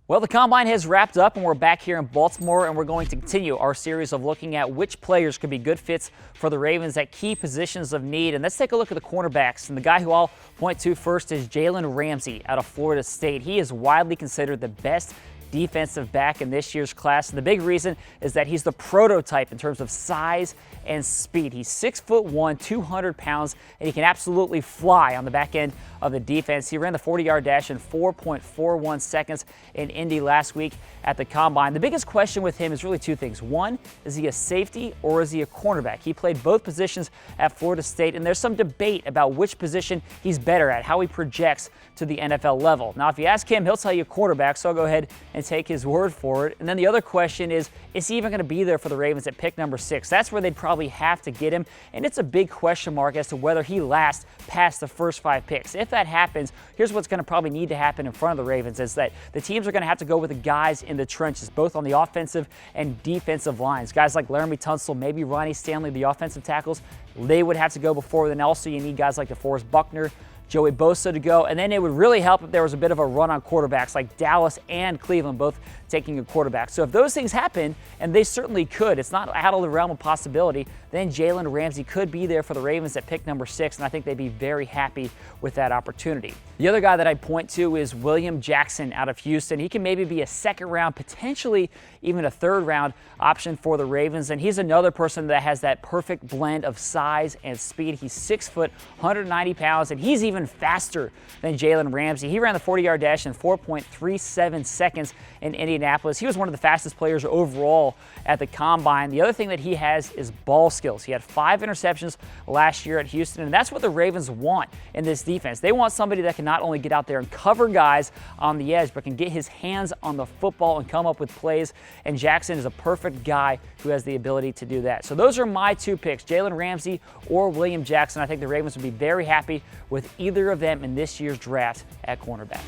Well, the Combine has wrapped up and we're back here in Baltimore, and we're going to continue our series of looking at which players could be good fits for the Ravens at key positions of need. And let's take a look at the cornerbacks. And the guy who I'll point to first is Jalen Ramsey out of Florida State. He is widely considered the best defensive back in this year's class. And the big reason is that he's the prototype in terms of size and speed. He's 6'1", 200 pounds, and he can absolutely fly on the back end of the defense. He ran the 40-yard dash in 4.41 seconds in Indy last week at the Combine. The biggest question with him is really two things. One, is he a safety or is he a cornerback? He played both positions at Florida State, and there's some debate about which position he's better at, how he projects to the NFL level. Now, if you ask him, he'll tell you quarterback, so I'll go ahead and take his word for it. And then the other question is he even going to be there for the Ravens at pick number 6? That's where they'd probably have to get him, and it's a big question mark as to whether he lasts past the first 5 picks. If that happens, here's what's going to probably need to happen in front of the Ravens is that the teams are going to have to go with the guys in the trenches, both on the offensive and defensive lines. Guys like Laramie Tunsil, maybe Ronnie Stanley, the offensive tackles, they would have to go before. Then also you need guys like DeForest Buckner, Joey Bosa to go, and then it would really help if there was a bit of a run on quarterbacks like Dallas and Cleveland both taking a quarterback. So if those things happen, and they certainly could, it's not out of the realm of possibility, then Jalen Ramsey could be there for the Ravens at pick number 6, and I think they'd be very happy with that opportunity. The other guy that I'd point to is William Jackson out of Houston. He can maybe be a second-round, potentially even a third-round option for the Ravens, and he's another person that has that perfect blend of size and speed. He's 6 foot, 190 pounds, and he's even faster than Jalen Ramsey. He ran the 40-yard dash in 4.37 seconds in Indianapolis. He was one of the fastest players overall at the Combine. The other thing that he has is ball skills. He had 5 interceptions last year at Houston, and that's what the Ravens want in this defense. They want somebody that can not only get out there and cover guys on the edge, but can get his hands on the football and come up with plays, and Jackson is a perfect guy who has the ability to do that. So those are my 2 picks, Jalen Ramsey or William Jackson. I think the Ravens would be very happy with either of them in this year's draft at cornerback.